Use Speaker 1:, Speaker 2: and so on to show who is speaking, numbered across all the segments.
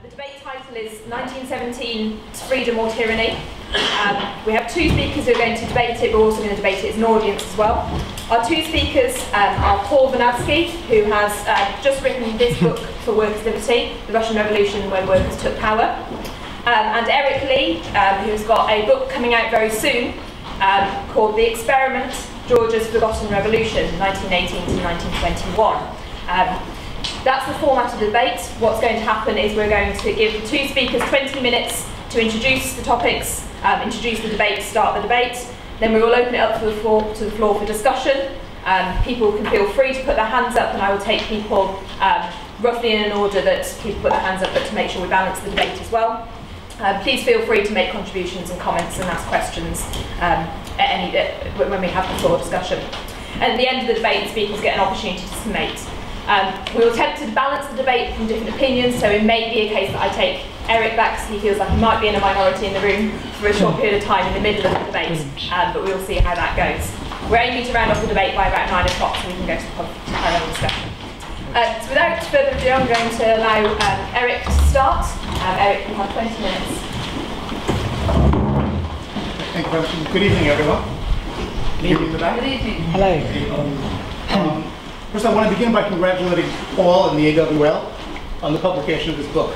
Speaker 1: The debate title is 1917 Freedom or Tyranny. We have two speakers who are going to debate it, but we're also going to debate it as an audience as well. Our two speakers are Paul Vernadsky, who has just written this book for Workers' Liberty, The Russian Revolution When Workers Took Power, and Eric Lee, who's got a book coming out very soon called The Experiment, Georgia's Forgotten Revolution, 1918 to 1921. That's the format of the debate. What's going to happen is we're going to give the two speakers 20 minutes to introduce the topics, introduce the debate, start the debate. Then we will open it up to the floor for discussion. People can feel free to put their hands up, and I will take people roughly in an order that people put their hands up, but to make sure we balance the debate as well. Please feel free to make contributions and comments and ask questions when we have the floor discussion. And at the end of the debate, the speakers get an opportunity to summate. We will attempt to balance the debate from different opinions, so it may be a case that I take Eric back because he feels like he might be in a minority in the room for a short period of time in the middle of the debate, but we will see how that goes. We're aiming to round off the debate by about 9 o'clock so we can go to panel discussion. So without further ado, I'm going to allow Eric to start. Eric, you have 20 minutes.
Speaker 2: Thank you very much. Good evening, everyone. Good evening.
Speaker 1: Good evening.
Speaker 3: Hello.
Speaker 2: First, I want to begin by congratulating Paul and the AWL on the publication of this book.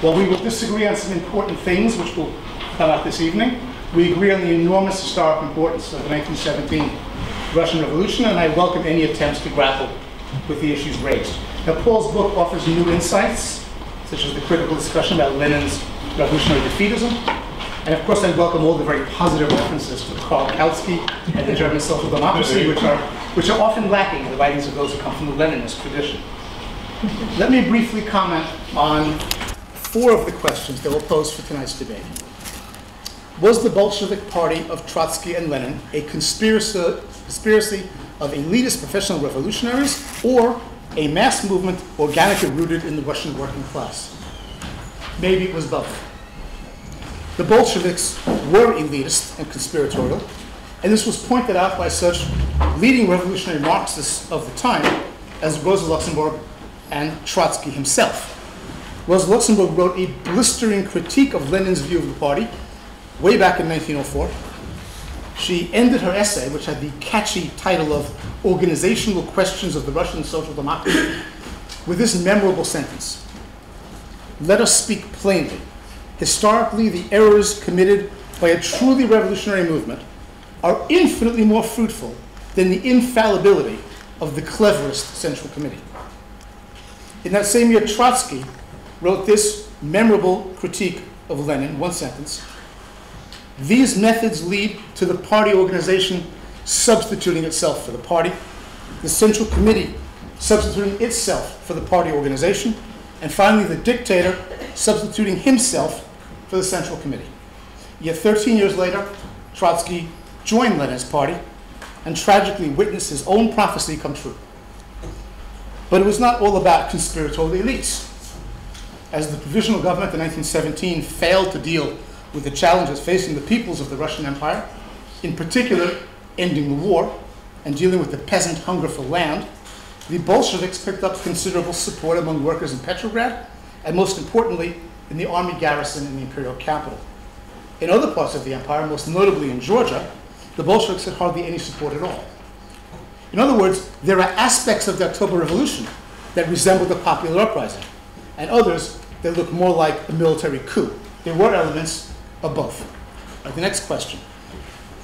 Speaker 2: While we will disagree on some important things, which will come out this evening, we agree on the enormous historic importance of the 1917 Russian Revolution, and I welcome any attempts to grapple with the issues raised. Now, Paul's book offers new insights, such as the critical discussion about Lenin's revolutionary defeatism, and of course, I welcome all the very positive references to Karl Kautsky and the German social democracy, which are often lacking in the writings of those who come from the Leninist tradition. Let me briefly comment on 4 of the questions that were posed for tonight's debate. Was the Bolshevik Party of Trotsky and Lenin a conspiracy of elitist professional revolutionaries or a mass movement organically rooted in the Russian working class? Maybe it was both. The Bolsheviks were elitist and conspiratorial, and this was pointed out by such leading revolutionary Marxists of the time as Rosa Luxemburg and Trotsky himself. Rosa Luxemburg wrote a blistering critique of Lenin's view of the party way back in 1904. She ended her essay, which had the catchy title of Organizational Questions of the Russian Social Democracy, with this memorable sentence: "Let us speak plainly. Historically, the errors committed by a truly revolutionary movement are infinitely more fruitful than the infallibility of the cleverest Central Committee." In that same year, Trotsky wrote this memorable critique of Lenin, one sentence: "These methods lead to the party organization substituting itself for the party, the Central Committee substituting itself for the party organization, and finally the dictator substituting himself for the Central Committee." Yet 13 years later, Trotsky joined Lenin's party and tragically witnessed his own prophecy come true. But it was not all about conspiratorial elites. As the provisional government in 1917 failed to deal with the challenges facing the peoples of the Russian Empire, in particular ending the war and dealing with the peasant hunger for land, the Bolsheviks picked up considerable support among workers in Petrograd, and most importantly, in the army garrison in the imperial capital. In other parts of the empire, most notably in Georgia, the Bolsheviks had hardly any support at all. In other words, there are aspects of the October Revolution that resembled a popular uprising, and others that look more like a military coup. There were elements of both. The next question: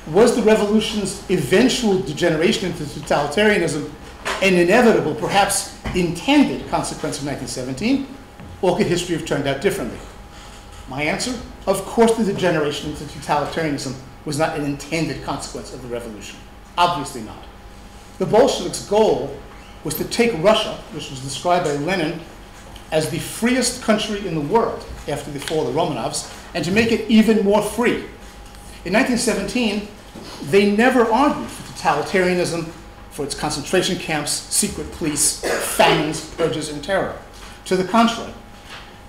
Speaker 2: was the revolution's eventual degeneration into totalitarianism an inevitable, perhaps intended consequence of 1917, or could history have turned out differently? My answer: of course the degeneration into totalitarianism was not an intended consequence of the revolution. Obviously not. The Bolsheviks' goal was to take Russia, which was described by Lenin as the freest country in the world after the fall of the Romanovs, and to make it even more free. In 1917, they never argued for totalitarianism, for its concentration camps, secret police, famines, purges, and terror. To the contrary,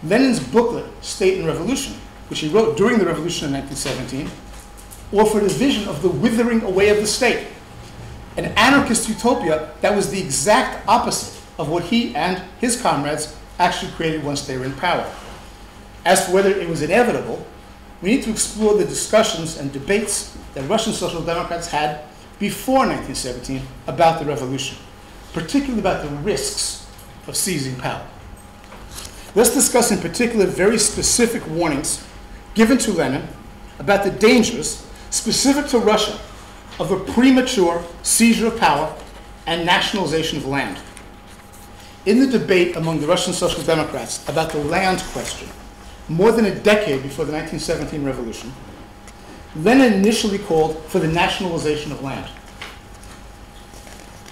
Speaker 2: Lenin's booklet, State and Revolution, which he wrote during the revolution in 1917, offered a vision of the withering away of the state, an anarchist utopia that was the exact opposite of what he and his comrades actually created once they were in power. As for whether it was inevitable, we need to explore the discussions and debates that Russian Social Democrats had before 1917 about the revolution, particularly about the risks of seizing power. Let's discuss in particular very specific warnings given to Lenin about the dangers specific to Russia of a premature seizure of power and nationalization of land. In the debate among the Russian Social Democrats about the land question, more than a decade before the 1917 revolution, Lenin initially called for the nationalization of land.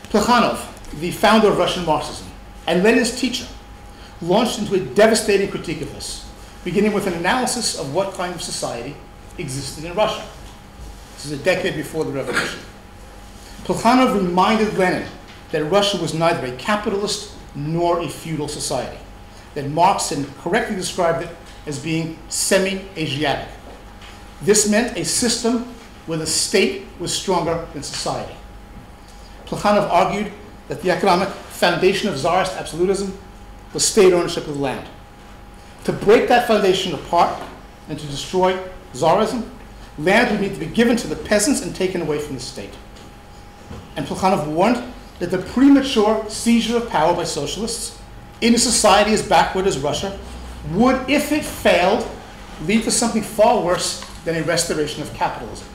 Speaker 2: Plekhanov, the founder of Russian Marxism, and Lenin's teacher, launched into a devastating critique of this, beginning with an analysis of what kind of society existed in Russia. This is a decade before the revolution. Plekhanov reminded Lenin that Russia was neither a capitalist nor a feudal society, that Marx had correctly described it as being semi-Asiatic. This meant a system where the state was stronger than society. Plekhanov argued that the economic foundation of Tsarist absolutism was state ownership of the land. To break that foundation apart and to destroy Tsarism, land would need to be given to the peasants and taken away from the state. And Plekhanov warned that the premature seizure of power by socialists in a society as backward as Russia would, if it failed, lead to something far worse than a restoration of capitalism.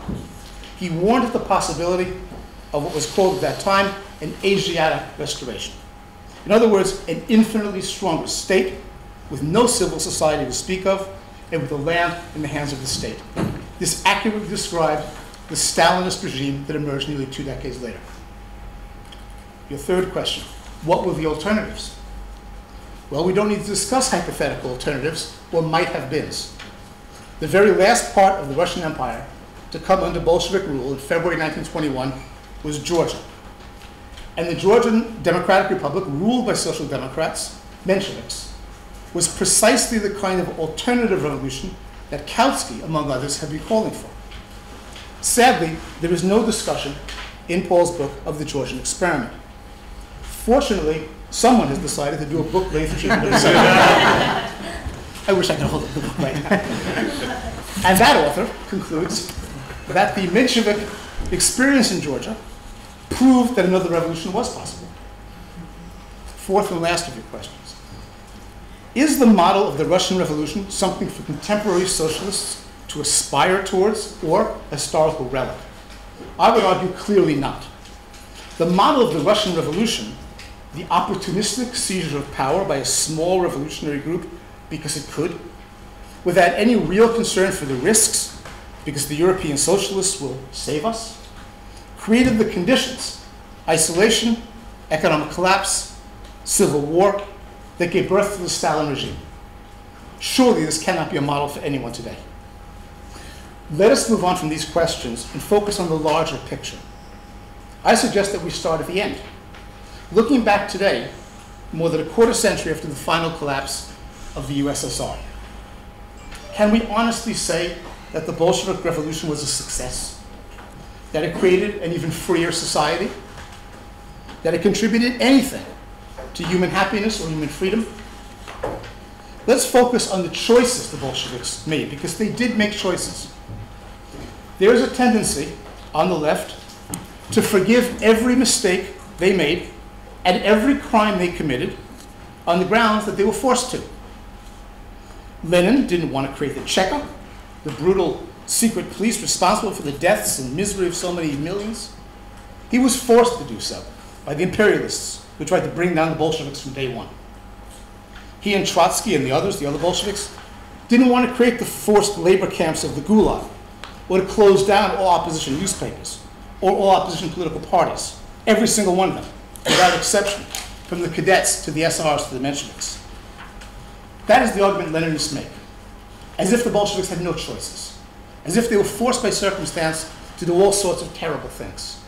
Speaker 2: He warned of the possibility of what was called at that time an Asiatic restoration. In other words, an infinitely stronger state with no civil society to speak of and with the land in the hands of the state. This accurately described the Stalinist regime that emerged nearly 2 decades later. Your third question, what were the alternatives? Well, we don't need to discuss hypothetical alternatives or might have beens. The very last part of the Russian Empire to come under Bolshevik rule in February 1921 was Georgia. And the Georgian Democratic Republic, ruled by Social Democrats, Mensheviks, was precisely the kind of alternative revolution that Kautsky, among others, had been calling for. Sadly, there is no discussion in Paul's book of the Georgian experiment. Fortunately, someone has decided to do a book-length treatment of the subject. I wish I could hold up the book right now. And that author concludes that the Menshevik experience in Georgia proved that another revolution was possible. Fourth and last of your questions. Is the model of the Russian Revolution something for contemporary socialists to aspire towards or a historical relic? I would argue clearly not. The model of the Russian Revolution, the opportunistic seizure of power by a small revolutionary group because it could, without any real concern for the risks, because the European socialists will save us, created the conditions, isolation, economic collapse, civil war, that gave birth to the Stalin regime. Surely this cannot be a model for anyone today. Let us move on from these questions and focus on the larger picture. I suggest that we start at the end. Looking back today, more than a quarter century after the final collapse of the USSR, can we honestly say that the Bolshevik Revolution was a success? That it created an even freer society? That it contributed anything to human happiness or human freedom? Let's focus on the choices the Bolsheviks made, because they did make choices. There is a tendency on the left to forgive every mistake they made and every crime they committed on the grounds that they were forced to. Lenin didn't want to create the Cheka, the brutal secret police responsible for the deaths and misery of so many millions. He was forced to do so by the imperialists who tried to bring down the Bolsheviks from day one. He and Trotsky and the others, the other Bolsheviks, didn't want to create the forced labor camps of the Gulag, or to close down all opposition newspapers, or all opposition political parties, every single one of them, without exception, from the cadets to the SRs to the Mensheviks. That is the argument Leninists make, as if the Bolsheviks had no choices, as if they were forced by circumstance to do all sorts of terrible things.